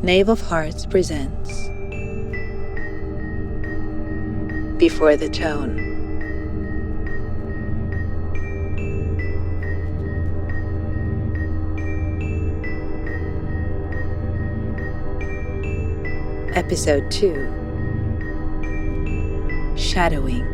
Knave of Hearts presents Before the Tone. Episode 2. Shadowing.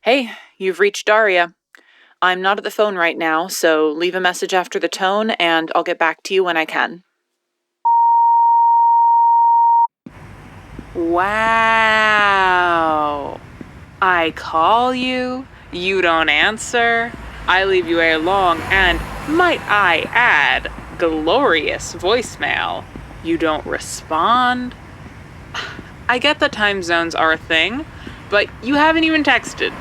Hey, you've reached Daria. I'm not at the phone right now, so leave a message after the tone and I'll get back to you when I can. Wow. I call you, you don't answer, I leave you a long and, might I add, glorious voicemail. You don't respond. I get that time zones are a thing, but you haven't even texted.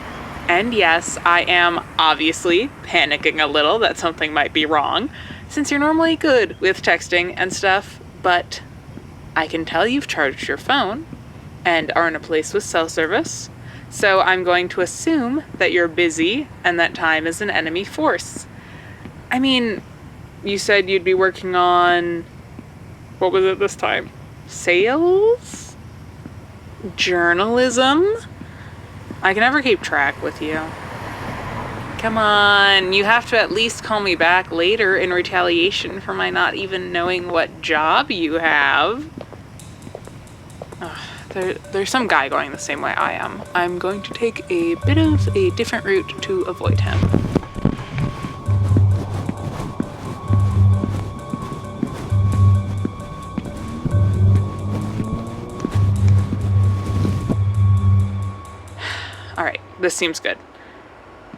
And yes, I am obviously panicking a little that something might be wrong, since you're normally good with texting and stuff, but I can tell you've charged your phone and are in a place with cell service, so I'm going to assume that you're busy and that time is an enemy force. I mean, you said you'd be working on... what was it this time? Sales? Journalism? I can never keep track with you. Come on, you have to at least call me back later in retaliation for my not even knowing what job you have. There's some guy going the same way I am. I'm going to take a bit of a different route to avoid him. Alright, this seems good.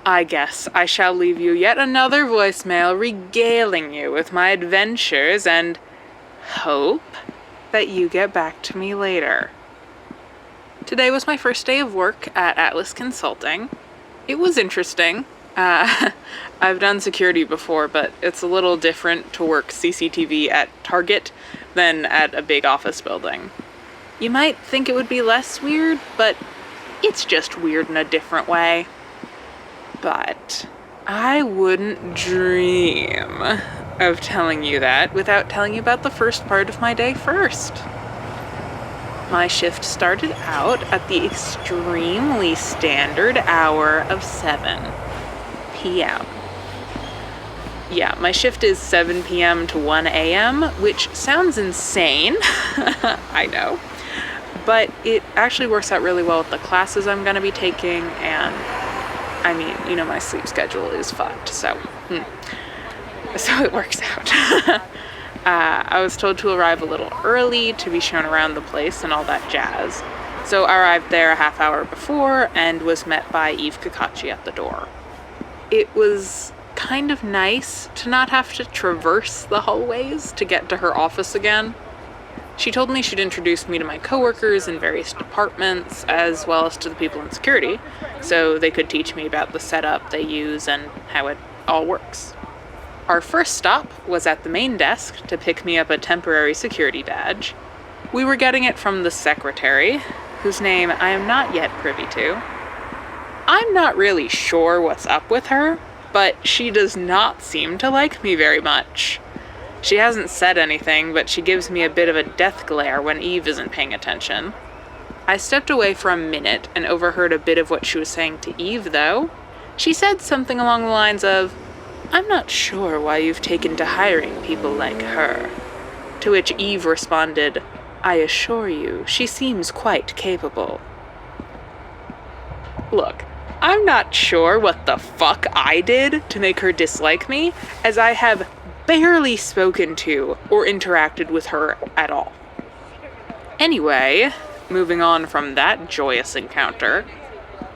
I guess I shall leave you yet another voicemail regaling you with my adventures and hope that you get back to me later. Today was my first day of work at Atlas Consulting. It was interesting. I've done security before, but it's a little different to work CCTV at Target than at a big office building. You might think it would be less weird, but it's just weird in a different way. But I wouldn't dream of telling you that without telling you about the first part of my day first. My shift started out at the extremely standard hour of 7 p.m. Yeah, my shift is 7 p.m. to 1 a.m., which sounds insane. I know. But it actually works out really well with the classes I'm going to be taking, and I mean, you know, my sleep schedule is fucked, so it works out. I was told to arrive a little early to be shown around the place and all that jazz. So I arrived there a half hour before and was met by Eve Cacace at the door. It was kind of nice to not have to traverse the hallways to get to her office again. She told me she'd introduce me to my coworkers in various departments, as well as to the people in security, so they could teach me about the setup they use and how it all works. Our first stop was at the main desk to pick me up a temporary security badge. We were getting it from the secretary, whose name I am not yet privy to. I'm not really sure what's up with her, but she does not seem to like me very much. She hasn't said anything, but she gives me a bit of a death glare when Eve isn't paying attention. I stepped away for a minute and overheard a bit of what she was saying to Eve, though. She said something along the lines of, "I'm not sure why you've taken to hiring people like her." To which Eve responded, "I assure you, she seems quite capable." Look, I'm not sure what the fuck I did to make her dislike me, as I have barely spoken to or interacted with her at all. Anyway, moving on from that joyous encounter,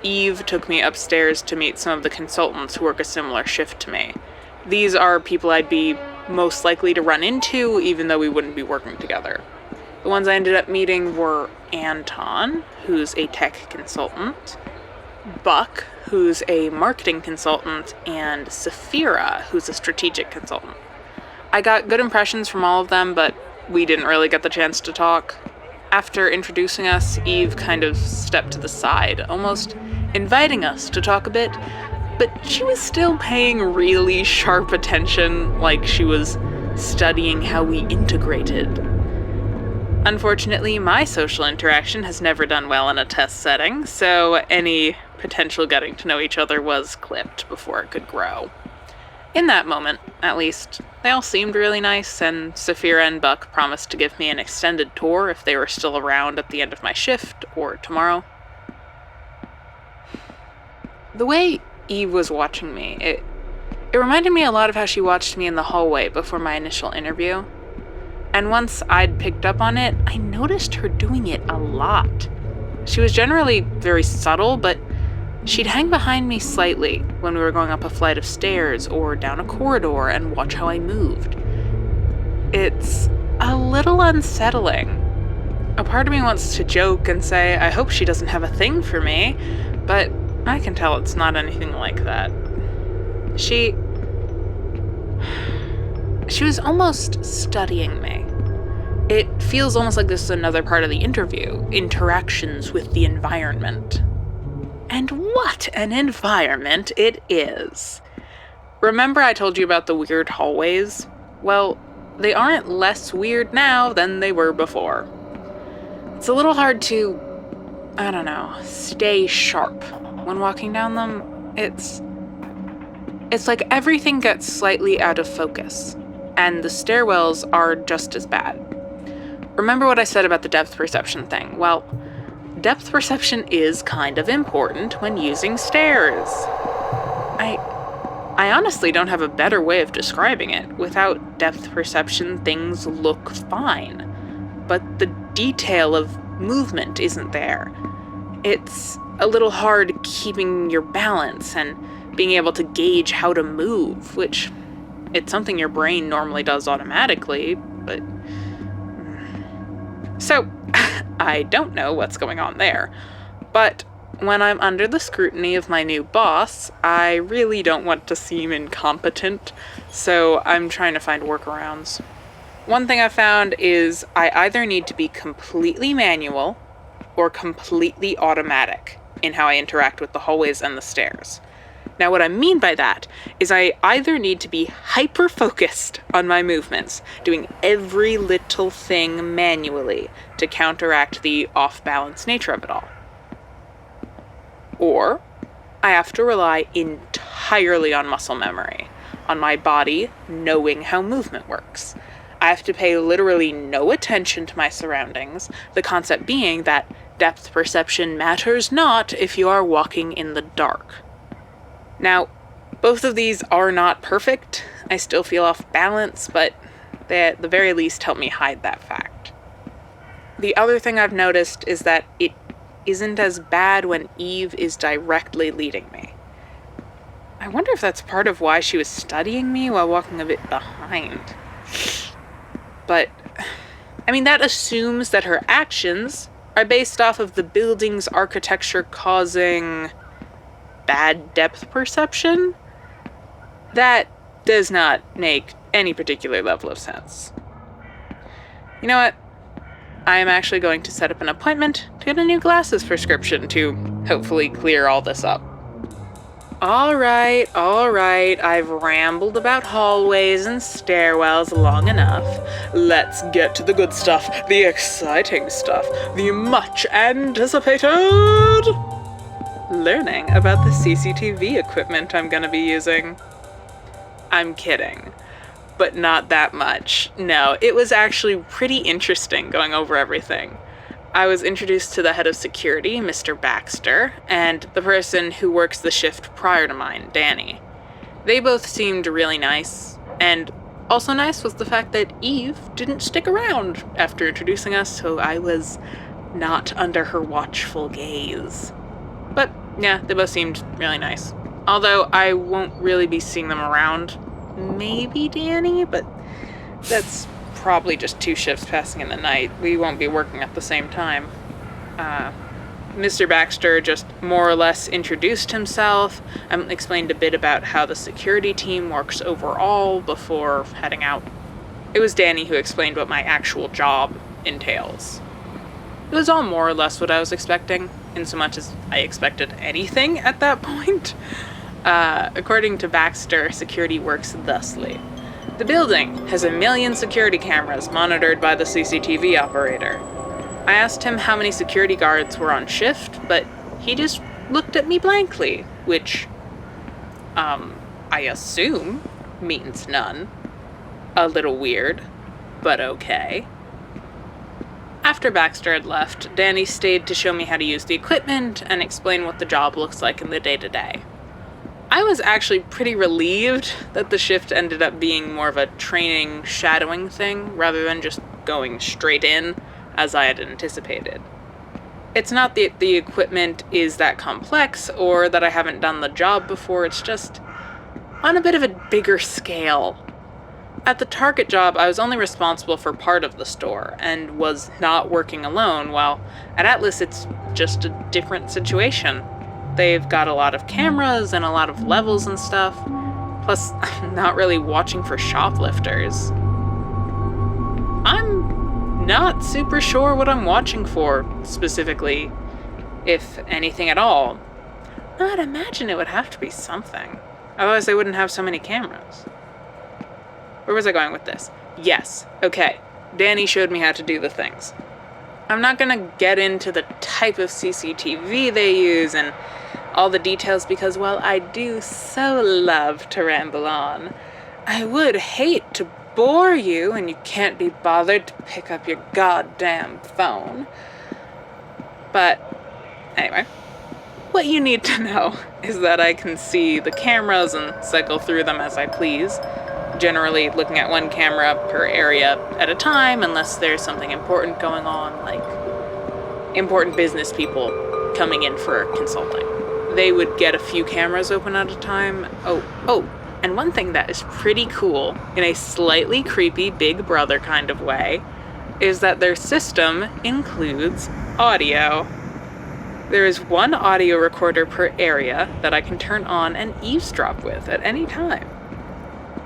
Eve took me upstairs to meet some of the consultants who work a similar shift to me. These are people I'd be most likely to run into, even though we wouldn't be working together. The ones I ended up meeting were Anton, who's a tech consultant, Buck, who's a marketing consultant, and Saphira, who's a strategic consultant. I got good impressions from all of them, but we didn't really get the chance to talk. After introducing us, Eve kind of stepped to the side, almost inviting us to talk a bit, but she was still paying really sharp attention, like she was studying how we integrated. Unfortunately, my social interaction has never done well in a test setting, so any potential getting to know each other was clipped before it could grow. In that moment, at least, they all seemed really nice, and Saphira and Buck promised to give me an extended tour if they were still around at the end of my shift or tomorrow. The way Eve was watching me, it reminded me a lot of how she watched me in the hallway before my initial interview. And once I'd picked up on it, I noticed her doing it a lot. She was generally very subtle, but she'd hang behind me slightly when we were going up a flight of stairs or down a corridor and watch how I moved. It's a little unsettling. A part of me wants to joke and say, I hope she doesn't have a thing for me, but I can tell it's not anything like that. She was almost studying me. It feels almost like this is another part of the interview, interactions with the environment. And what an environment it is. Remember I told you about the weird hallways? Well, they aren't less weird now than they were before. It's a little hard to, stay sharp when walking down them. It's like everything gets slightly out of focus, and the stairwells are just as bad. Remember what I said about the depth perception thing? Well, depth perception is kind of important when using stairs. I honestly don't have a better way of describing it. Without depth perception, things look fine, but the detail of movement isn't there. It's a little hard keeping your balance and being able to gauge how to move, which it's something your brain normally does automatically, but... So, I don't know what's going on there, but when I'm under the scrutiny of my new boss, I really don't want to seem incompetent, so I'm trying to find workarounds. One thing I found is I either need to be completely manual or completely automatic in how I interact with the hallways and the stairs. Now, what I mean by that is I either need to be hyper-focused on my movements, doing every little thing manually to counteract the off-balance nature of it all. Or I have to rely entirely on muscle memory, on my body knowing how movement works. I have to pay literally no attention to my surroundings, the concept being that depth perception matters not if you are walking in the dark. Now, both of these are not perfect. I still feel off balance, but they at the very least help me hide that fact. The other thing I've noticed is that it isn't as bad when Eve is directly leading me. I wonder if that's part of why she was studying me while walking a bit behind. But, that assumes that her actions are based off of the building's architecture causing bad depth perception? That does not make any particular level of sense. You know what? I am actually going to set up an appointment to get a new glasses prescription to hopefully clear all this up. All right, I've rambled about hallways and stairwells long enough. Let's get to the good stuff, the exciting stuff, the much anticipated learning about the CCTV equipment I'm gonna be using. I'm kidding, but not that much. No, it was actually pretty interesting going over everything. I was introduced to the head of security, Mr. Baxter, and the person who works the shift prior to mine, Danny. They both seemed really nice, and also nice was the fact that Eve didn't stick around after introducing us, so I was not under her watchful gaze. But yeah, they both seemed really nice. Although I won't really be seeing them around. Maybe Danny, but that's probably just 2 shifts passing in the night. We won't be working at the same time. Mr. Baxter just more or less introduced himself and explained a bit about how the security team works overall before heading out. It was Danny who explained what my actual job entails. It was all more or less what I was expecting, in so much as I expected anything at that point. According to Baxter, security works thusly. The building has 1 million security cameras monitored by the CCTV operator. I asked him how many security guards were on shift, but he just looked at me blankly, which, I assume means none. A little weird, but okay. After Baxter had left, Danny stayed to show me how to use the equipment and explain what the job looks like in the day-to-day. I was actually pretty relieved that the shift ended up being more of a training, shadowing thing, rather than just going straight in, as I had anticipated. It's not that the equipment is that complex, or that I haven't done the job before, it's just on a bit of a bigger scale. At the Target job, I was only responsible for part of the store, and was not working alone, while at Atlas it's just a different situation. They've got a lot of cameras and a lot of levels and stuff, plus I'm not really watching for shoplifters. I'm not super sure what I'm watching for, specifically, if anything at all. I'd imagine it would have to be something, otherwise they wouldn't have so many cameras. Where was I going with this? Yes, okay. Danny showed me how to do the things. I'm not gonna get into the type of CCTV they use and all the details because, well, I do so love to ramble on. I would hate to bore you and you can't be bothered to pick up your goddamn phone. But, anyway. What you need to know is that I can see the cameras and cycle through them as I please. Generally looking at one camera per area at a time, unless there's something important going on, like important business people coming in for consulting. They would get a few cameras open at a time. Oh, and one thing that is pretty cool, in a slightly creepy Big Brother kind of way, is that their system includes audio. There is one audio recorder per area that I can turn on and eavesdrop with at any time.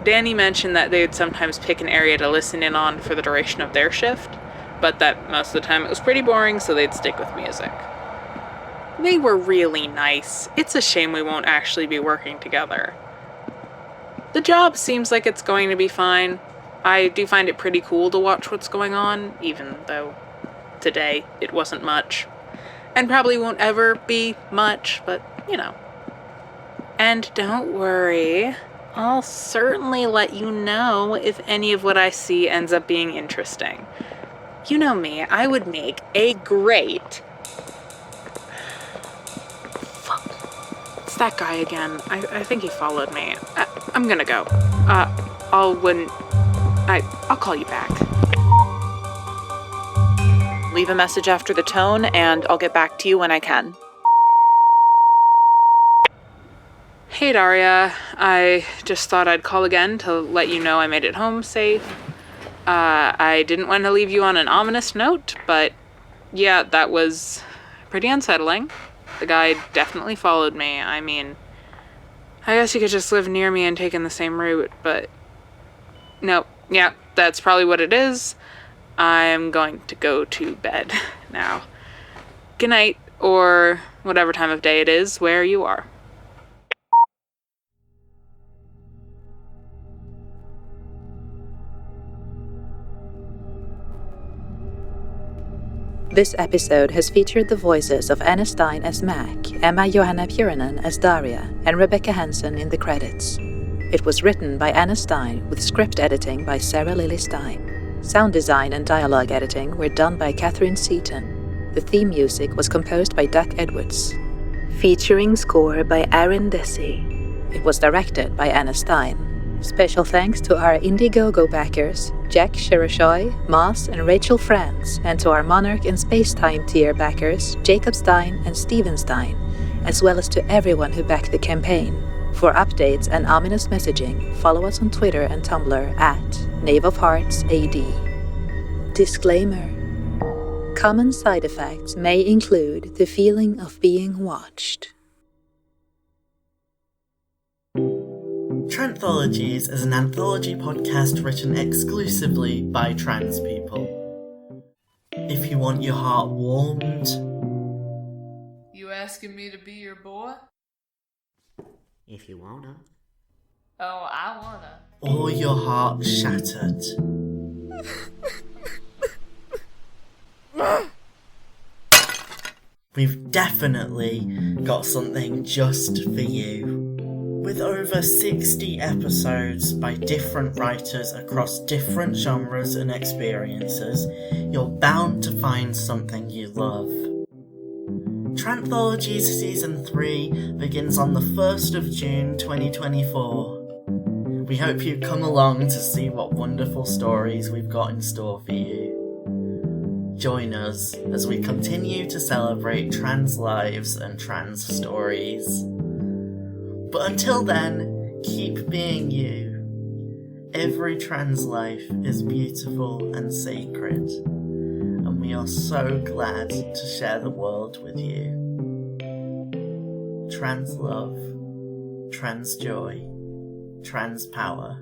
Danny mentioned that they'd sometimes pick an area to listen in on for the duration of their shift, but that most of the time it was pretty boring, so they'd stick with music. They were really nice. It's a shame we won't actually be working together. The job seems like it's going to be fine. I do find it pretty cool to watch what's going on, even though today it wasn't much. And probably won't ever be much, but, you know. And don't worry, I'll certainly let you know if any of what I see ends up being interesting. You know me, I would make a great... Fuck. It's that guy again. I think he followed me. I'm gonna go. I'll call you back. Leave a message after the tone, and I'll get back to you when I can. Hey Daria, I just thought I'd call again to let you know I made it home safe. I didn't want to leave you on an ominous note, but yeah, that was pretty unsettling. The guy definitely followed me. I mean, I guess he could just live near me and take in the same route, but no, yeah, that's probably what it is. I'm going to go to bed now. Good night, or whatever time of day it is where you are. This episode has featured the voices of Anna Stein as Mack, Emma Johanna Puranen as Daria, and Rebecca Hansson in the credits. It was written by Anna Stein with script editing by Sarahlily Stein. Sound design and dialogue editing were done by Katharine Seaton. The theme music was composed by Duck Edwards. Featuring score by Descy. It was directed by Anna Stein. Special thanks to our Indiegogo backers, Jack Shirashoy, Moss, and Rachel Franz, and to our Monarch and Spacetime tier backers, Jacob Stein and Steven Stein, as well as to everyone who backed the campaign. For updates and ominous messaging, follow us on Twitter and Tumblr at Knave of Hearts AD. Disclaimer. Common side effects may include the feeling of being watched. Tranthologies is an anthology podcast written exclusively by trans people. If you want your heart warmed... You asking me to be your boy? If you wanna. Oh, I wanna. Or your heart shattered. We've definitely got something just for you. With over 60 episodes by different writers across different genres and experiences, you're bound to find something you love. Tranthologies Season 3 begins on the 1st of June 2024. We hope you come along to see what wonderful stories we've got in store for you. Join us as we continue to celebrate trans lives and trans stories. But until then, keep being you. Every trans life is beautiful and sacred, and we are so glad to share the world with you. Trans love, trans joy, trans power.